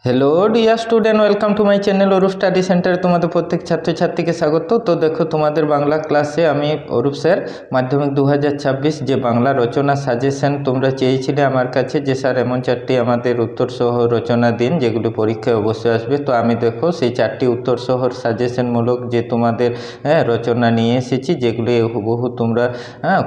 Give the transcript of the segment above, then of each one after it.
Hello dear student, welcome to my channel Arup study সেন্টারে তোমাদের প্রত্যেক ছাত্রছাত্রীকে স্বাগত। তো দেখো, তোমাদের বাংলা ক্লাসে আমি অরূপ স্যার মাধ্যমিক 2026 যে বাংলা রচনা সাজেশন তোমরা চেয়েছিলে আমার কাছে, যে স্যার এমন চারটি আমাদের উত্তর সহ রচনা দিন যেগুলি পরীক্ষায় অবশ্যই আসবে। তো আমি দেখো সেই চারটি উত্তর সহ সাজেশনমূলক যে তোমাদের রচনা নিয়ে এসেছি, যেগুলি হুবহু তোমরা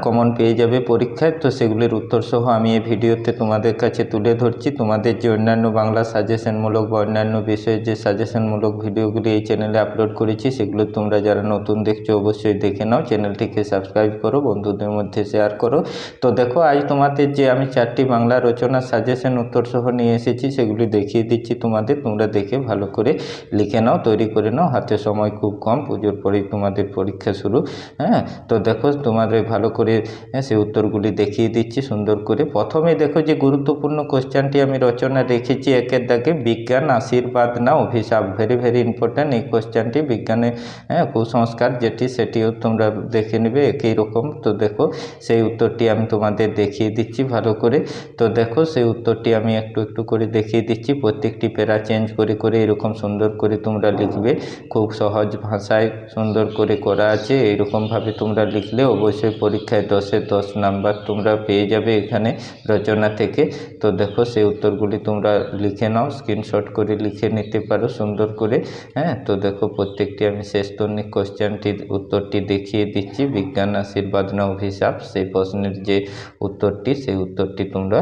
কমন পেয়ে যাবে পরীক্ষায়। তো সেগুলির উত্তর সহ আমি এই ভিডিওতে তোমাদের কাছে তুলে ধরছি। তোমাদের যে অন্যান্য বাংলা সাজেশনমূলক বা অন্যান্য বিষয়ের যে সাজেশনমূলক ভিডিওগুলি এই চ্যানেলে আপলোড করেছি, সেগুলো তোমরা যারা নতুন দেখছো অবশ্যই দেখে নাও, চ্যানেলটিকে সাবস্ক্রাইব করো, বন্ধুদের মধ্যে শেয়ার করো। তো দেখো, আজ তোমাদের যে আমি চারটি বাংলা রচনা সাজেশন উত্তর সহ নিয়ে এসেছি, সেগুলি দেখিয়ে দিচ্ছি তোমাদের। তোমরা দেখে ভালো করে লিখে নাও, তৈরি করে নাও। হাতে সময় খুব কম, পুজোর পরেই তোমাদের পরীক্ষা শুরু। তো দেখো, তোমাদের ভালো করে সেই উত্তরগুলি দেখিয়ে দিচ্ছি সুন্দর করে। প্রথমে দেখো, যে গুরুত্বপূর্ণ কোশ্চেনটি আমি রচনা রেখেছি একের দাগে, বিজ্ঞান আশীর্বাদ না অভিশাপ। ভেরি ভেরি ইম্পর্ট্যান্ট এই কোশ্চেনটি। বিজ্ঞানের কুসংস্কার যেটি, সেটিও তোমরা দেখে নেবে একই রকম। তো দেখো, সেই উত্তরটি আমি তোমাদের দেখিয়ে দিচ্ছি ভালো করে। তো দেখো, সেই উত্তরটি আমি একটু একটু করে দেখিয়ে দিচ্ছি। প্রত্যেকটি প্যারা চেঞ্জ করে করে এরকম সুন্দর করে তোমরা লিখবে। খুব সহজ ভাষায় সুন্দর করে করা আছে। এইরকমভাবে তোমরা লিখলে অবশ্যই পরীক্ষায় 10-এ 10 নাম্বার তোমরা পেয়ে যাবে এখানে রচনা থেকে। তো দেখো, সেই উত্তরগুলি তোমরা লিখে নাও, স্ক্রিনশট করে লিখে নিতে পারো সুন্দর করে। তো দেখো, প্রত্যেকটি আমি শেষ তন্নিক কোশ্চেনটির উত্তরটি দেখিয়ে দিচ্ছি। বিজ্ঞান আশীর্বাদ না অভিশাপ, সেই প্রশ্নের যে উত্তরটি, সেই উত্তরটি তোমরা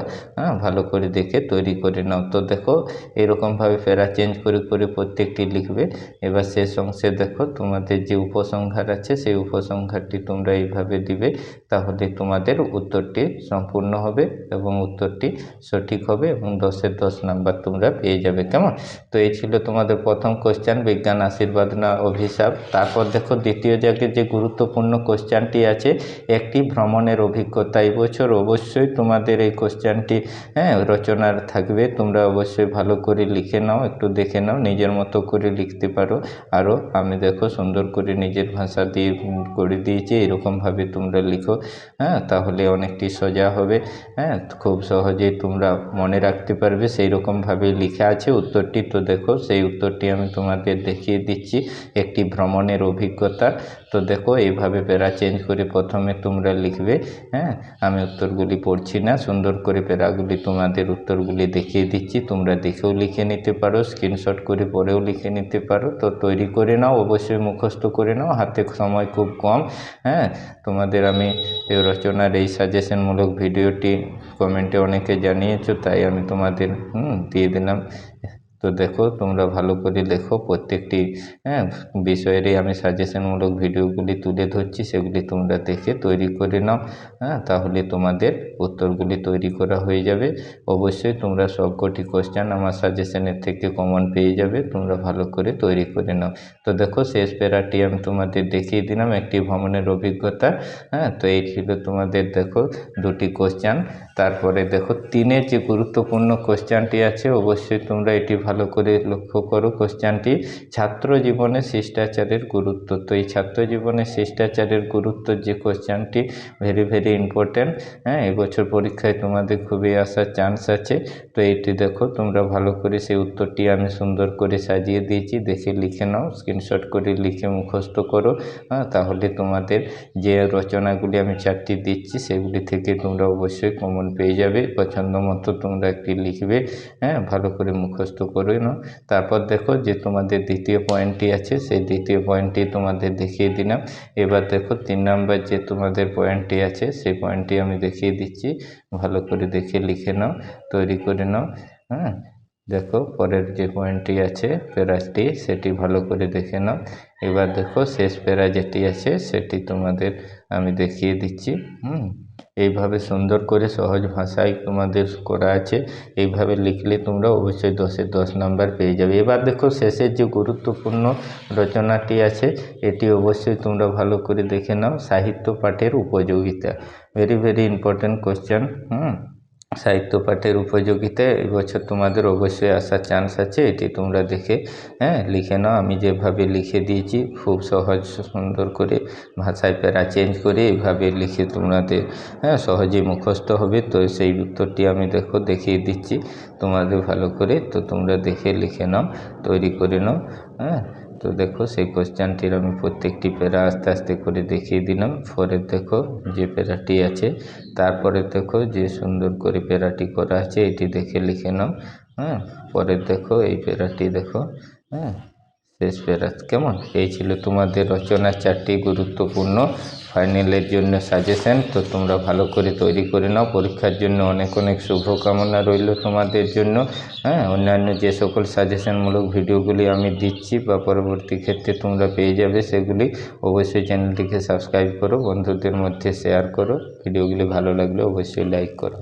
ভালো করে দেখে তৈরি করে নাও। তো দেখো, এরকমভাবে প্যারা চেঞ্জ করে করে প্রত্যেকটি লিখবে। এবার শেষ অংশে দেখো, তোমাদের যে উপসংহার আছে, সেই উপসংহারটি তোমরা এইভাবে দিবে। তাহলে তোমাদের উত্তরটি সম্পূর্ণ হবে এবং উত্তরটি সঠিক হবে এবং 10-এ 10 নাম্বার তোমরা পেয়ে যাবে। কেমন? তো এই ছিল তোমাদের প্রথম কোশ্চেন, বিজ্ঞান আশীর্বাদ না অভিশাপ। তারপর দেখো, দ্বিতীয় জায়গায় যে গুরুত্বপূর্ণ কোশ্চেনটি আছে, একটি ভ্রমণের অভিজ্ঞতা। এই বছর অবশ্যই তোমাদের এই কোশ্চেনটি রচনার থাকবে। তোমরা অবশ্যই ভালো করে লিখে নাও, একটু দেখে নাও, নিজের মতো করে লিখতে পারো। আরও আমি দেখো সুন্দর করে নিজের ভাষা দিয়ে করে দিয়েছি। এরকমভাবে তোমরা লিখো, তাহলে অনেকটি সোজা হবে। খুব সহজেই তোমরা মনে রাখতে পারবে, সেই রকমভাবে লেখা আছে উত্তরটি। তো দেখো, সেই উত্তরটি আমি তোমাদের দেখিয়ে দিচ্ছি, একটি ভ্রমণের অভিজ্ঞতা। তো দেখো, এইভাবে প্যারা চেঞ্জ করে প্রথমে তোমরা লিখবে। আমি উত্তরগুলি পড়ছি না, সুন্দর করে প্যারাগুলি তোমাদের উত্তরগুলি দেখিয়ে দিচ্ছি। তোমরা দেখেও লিখে নিতে পারো, স্ক্রিনশট করে পরেও লিখে নিতে পারো। তো তৈরি করে নাও, অবশ্যই মুখস্থ করে নাও, হাতে সময় খুব কম। তোমাদের আমি এই রচনার এই সাজেশনমূলক ভিডিওটি কমেন্টে অনেকে জানিয়েছো, তাই আমি তোমাদের দিয়ে দিলাম। তো দেখো, তোমরা ভালো করে লেখো। প্রত্যেকটি বিষয়েরই আমি সাজেশনমূলক ভিডিওগুলি তুলে ধরছি, সেগুলি তোমরা দেখে তৈরি করে নাও। তাহলে তোমাদের উত্তরগুলি তৈরি করা হয়ে যাবে। অবশ্যই তোমরা সবকটি কোশ্চেন আমার সাজেশনের থেকে কমন পেয়ে যাবে। তোমরা ভালো করে তৈরি করে নাও। তো দেখো, শেষ প্যারাটি আমি তোমাদের দেখিয়ে দিলাম, একটি ভ্রমণের অভিজ্ঞতা। তো এই ছিল তোমাদের দেখো দুটি কোশ্চেন। তারপরে দেখো, 3-এর যে গুরুত্বপূর্ণ কোশ্চেনটি আছে, অবশ্যই তোমরা এটি ভালো করে লক্ষ্য করো। কোশ্চেনটি, ছাত্র জীবনে শিষ্টাচারের গুরুত্ব। তো এই ছাত্র জীবনে শিষ্টাচারের গুরুত্ব যে কোশ্চেনটি, ভেরি ভেরি ইম্পর্ট্যান্ট। এবছর পরীক্ষায় তোমাদের খুবই আসার চান্স আছে। তো এইটি দেখো, তোমরা ভালো করে সেই উত্তরটি আমি সুন্দর করে সাজিয়ে দিয়েছি, দেখে লিখে নাও, স্ক্রিনশট করে লিখে মুখস্থ করো। তাহলে তোমাদের যে রচনাগুলি আমি চারটি দিচ্ছি, সেগুলি থেকে তোমরা অবশ্যই কমন পেয়ে যাবে। পছন্দ মতো তোমরা একটি লিখবে, ভালো করে মুখস্থ করে নাও। তারপর দেখো, যে তোমাদের দ্বিতীয় পয়েন্টটি আছে, সেই দ্বিতীয় পয়েন্টটি তোমাদের দেখিয়ে দিলাম। এবার দেখো, 3 নম্বর যে তোমাদের পয়েন্টটি আছে, সেই পয়েন্টটি আমি দেখিয়ে দিচ্ছি। ভালো করে দেখে লিখে নাও, তৈরি করে নাও। দেখো, পরের যে পয়েন্টটি আছে প্যারাটি, সেটি ভালো করে দেখে নাও। এবার দেখো, শেষ প্যারা যেটি আছে, সেটি তোমাদের আমি দেখিয়ে দিচ্ছি। এইভাবে সুন্দর করে সহজ ভাষায় তোমাদের করা আছে। এইভাবে লিখলে তোমরা অবশ্যই 10-এ 10 নাম্বার পেয়ে যাবে। এবার দেখো, শেষের যে গুরুত্বপূর্ণ রচনাটি আছে, এটি অবশ্যই তোমরা ভালো করে দেখে নাও, সাহিত্য পাঠের উপযোগিতা। Very very important question. সাহিত্য পাঠের উপযোগিতা এবছর তোমাদের অবশ্যই আসার চান্স আছে। এটি তোমরা দেখে লিখে নাও। আমি যেভাবে লিখে দিয়েছি খুব সহজ সুন্দর করে ভাষায় প্যারা চেঞ্জ করে এইভাবে লিখে তোমাদের সহজেই মুখস্থ হবে। তো সেই উত্তরটি আমি দেখিয়ে দিচ্ছি তোমাদের ভালো করে, তো তোমরা দেখে লিখে নাও, তৈরি করে নাও। তো দেখো সেই কোশ্চেনটির আমি প্রত্যেকটি প্যারা আস্তে আস্তে করে দেখিয়ে দিলাম। পরে দেখো যে প্যারাটি আছে, তারপরে দেখো যে সুন্দর করে প্যারাটি করা আছে, এটি দেখে লিখে নাও। পরে দেখো এই প্যারাটি দেখো, শেষ প্যারা। কেমন? এই ছিল তোমাদের রচনার 4টি গুরুত্বপূর্ণ ফাইনালের জন্য সাজেশন। তো তোমরা ভালো করে তৈরি করে নাও। পরীক্ষার জন্য অনেক অনেক শুভকামনা রইল তোমাদের জন্য। অন্যান্য যে সকল সাজেশনমূলক ভিডিওগুলি আমি দিচ্ছি বা পরবর্তী ক্ষেত্রে তোমরা পেয়ে যাবে, সেগুলি অবশ্যই চ্যানেলটিকে সাবস্ক্রাইব করো, বন্ধুদের মধ্যে শেয়ার করো। ভিডিওগুলি ভালো লাগলে অবশ্যই লাইক করো।